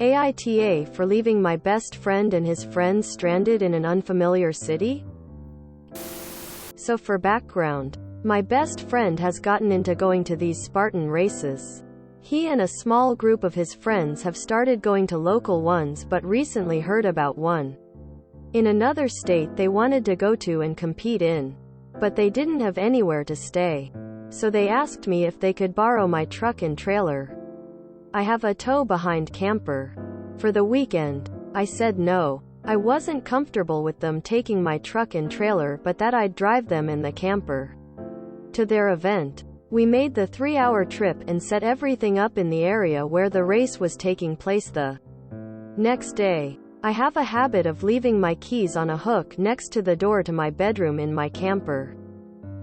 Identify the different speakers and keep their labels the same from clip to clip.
Speaker 1: AITA for leaving my best friend and his friends stranded in an unfamiliar city? So for background, my best friend has gotten into going to these Spartan races. He and a small group of his friends have started going to local ones but recently heard about one in another state they wanted to go to and compete in. But they didn't have anywhere to stay. So they asked me if they could borrow my truck and trailer. I have a tow-behind camper for the weekend. I said no. I wasn't comfortable with them taking my truck and trailer, but that I'd drive them in the camper to their event. We made the 3-hour trip and set everything up in the area where the race was taking place the next day. I have a habit of leaving my keys on a hook next to the door to my bedroom in my camper.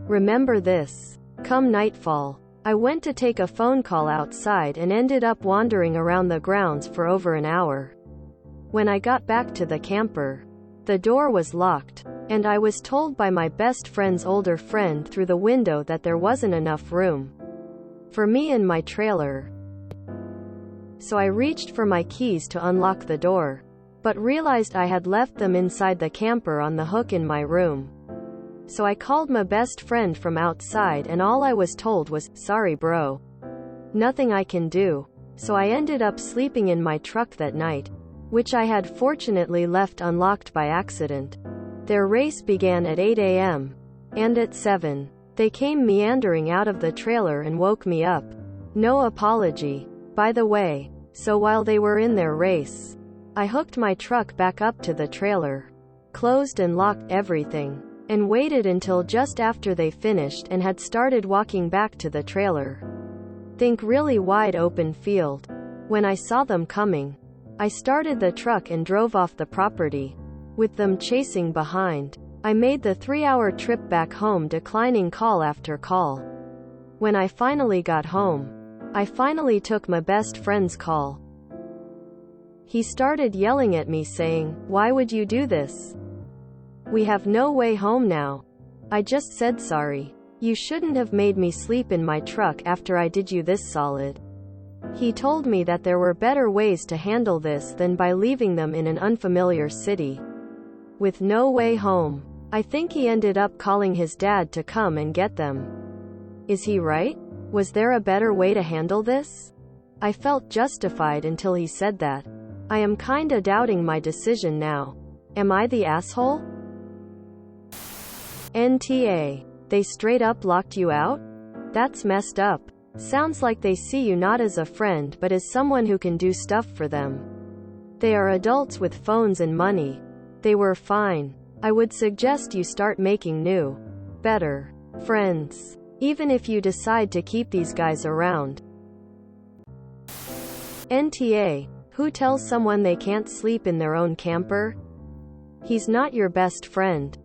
Speaker 1: Remember this. Come nightfall, I went to take a phone call outside and ended up wandering around the grounds for over an hour. When I got back to the camper, the door was locked, and I was told by my best friend's older friend through the window that there wasn't enough room for me in my trailer. So I reached for my keys to unlock the door, but realized I had left them inside the camper on the hook in my room. So I called my best friend from outside and all I was told was, "Sorry bro. Nothing I can do." So I ended up sleeping in my truck that night, which I had fortunately left unlocked by accident. Their race began at 8 a.m. and at 7, they came meandering out of the trailer and woke me up. No apology, by the way. So while they were in their race, I hooked my truck back up to the trailer, closed and locked everything, and waited until just after they finished and had started walking back to the trailer. Think really wide open field. When I saw them coming, I started the truck and drove off the property, with them chasing behind. I made the 3-hour trip back home, declining call after call. When I finally got home, I finally took my best friend's call. He started yelling at me saying, "Why would you do this? We have no way home now." I just said sorry. You shouldn't have made me sleep in my truck after I did you this solid. He told me that there were better ways to handle this than by leaving them in an unfamiliar city with no way home. I think he ended up calling his dad to come and get them. Is he right? Was there a better way to handle this? I felt justified until he said that. I am kinda doubting my decision now. Am I the asshole? NTA. They straight up locked you out? That's messed up. Sounds like they see you not as a friend but as someone who can do stuff for them. They are adults with phones and money. They were fine. I would suggest you start making new, better friends, even if you decide to keep these guys around. NTA. Who tells someone they can't sleep in their own camper? He's not your best friend.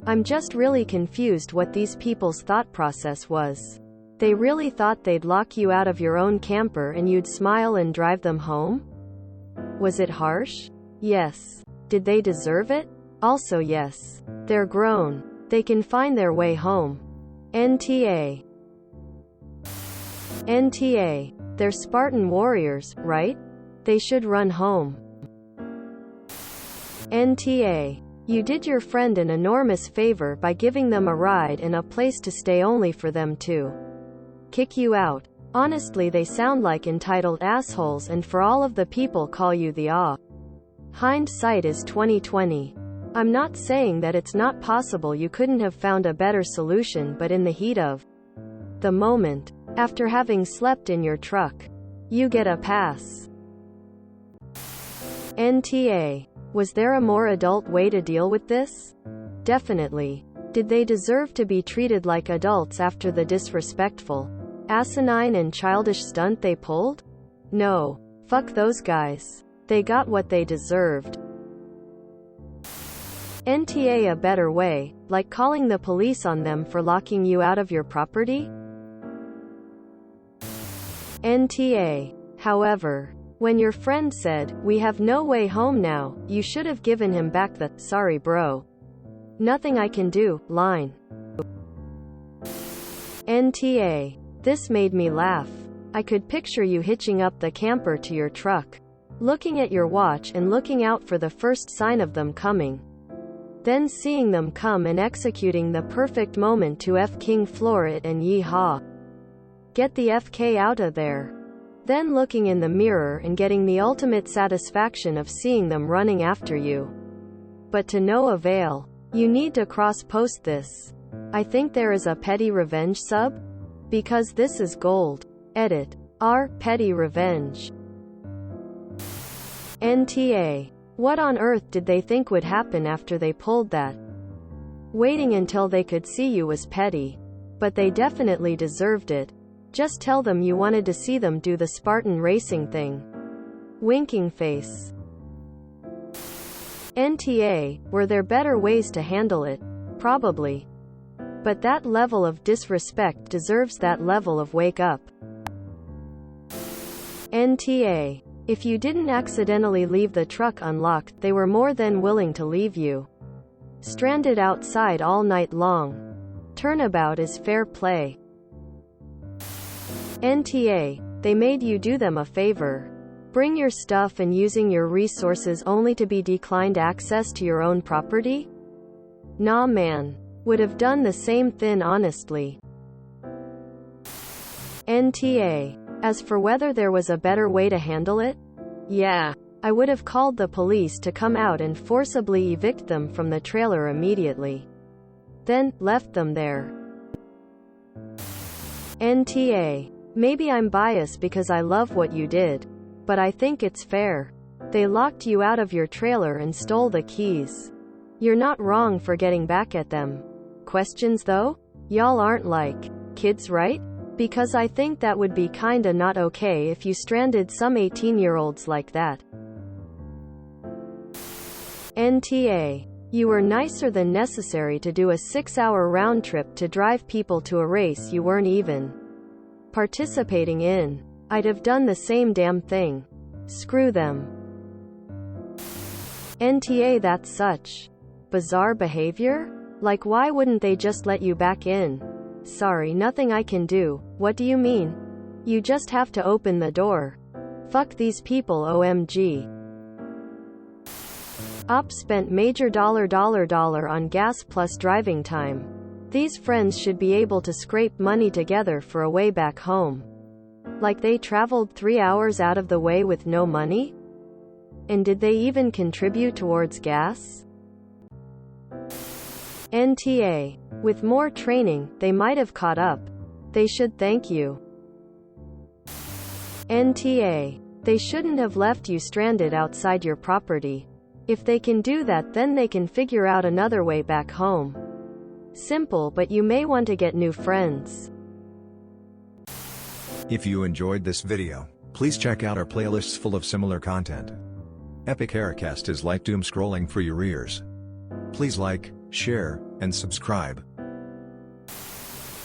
Speaker 1: I'm just really confused what these people's thought process was. They really thought they'd lock you out of your own camper and you'd smile and drive them home? Was it harsh? Yes. Did they deserve it? Also yes. They're grown. They can find their way home. NTA. NTA. They're Spartan warriors, right? They should run home. NTA. You did your friend an enormous favor by giving them a ride and a place to stay only for them to kick you out. Honestly, they sound like entitled assholes, and for all of the people call you the aw. Hindsight is 2020. I'm not saying that it's not possible you couldn't have found a better solution, but in the heat of the moment, after having slept in your truck, you get a pass. NTA. Was there a more adult way to deal with this? Definitely. Did they deserve to be treated like adults after the disrespectful, asinine and childish stunt they pulled? No. Fuck those guys. They got what they deserved. NTA. A better way, like calling the police on them for locking you out of your property? NTA. However, when your friend said, "We have no way home now," you should have given him back the "Sorry bro. Nothing I can do" line. NTA. This made me laugh. I could picture you hitching up the camper to your truck, looking at your watch and looking out for the first sign of them coming. Then seeing them come and executing the perfect moment to F-King floor it and yee-haw. Get the FK out of there. Then looking in the mirror and getting the ultimate satisfaction of seeing them running after you. But to no avail. You need to cross-post this. I think there is a petty revenge sub? Because this is gold. Edit. R. Petty revenge. NTA. What on earth did they think would happen after they pulled that? Waiting until they could see you was petty. But they definitely deserved it. Just tell them you wanted to see them do the Spartan racing thing. Winking face. NTA. Were there better ways to handle it? Probably. But that level of disrespect deserves that level of wake up. NTA. If you didn't accidentally leave the truck unlocked, they were more than willing to leave you stranded outside all night long. Turnabout is fair play. NTA. They made you do them a favor. Bring your stuff and using your resources only to be declined access to your own property? Nah man. Would have done the same thing honestly. NTA. As for whether there was a better way to handle it? Yeah. I would have called the police to come out and forcibly evict them from the trailer immediately. Then, left them there. NTA. Maybe I'm biased because I love what you did. But I think it's fair. They locked you out of your trailer and stole the keys. You're not wrong for getting back at them. Questions though? Y'all aren't like kids, right? Because I think that would be kinda not okay if you stranded some 18-year-olds like that. NTA. You were nicer than necessary to do a 6-hour round trip to drive people to a race you weren't even participating in. I'd have done the same damn thing. Screw them. NTA. That's such bizarre behavior? Like why wouldn't they just let you back in? Sorry, nothing I can do. What do you mean? You just have to open the door. Fuck these people OMG. Op spent major dollar on gas plus driving time. These friends should be able to scrape money together for a way back home. Like they traveled 3 hours out of the way with no money? And did they even contribute towards gas? NTA. With more training, they might have caught up. They should thank you. NTA. They shouldn't have left you stranded outside your property. If they can do that, then they can figure out another way back home. Simple, but you may want to get new friends.
Speaker 2: If you enjoyed this video, please check out our playlists full of similar content. Epic Aircast is like doom scrolling for your ears. Please like, share, and subscribe.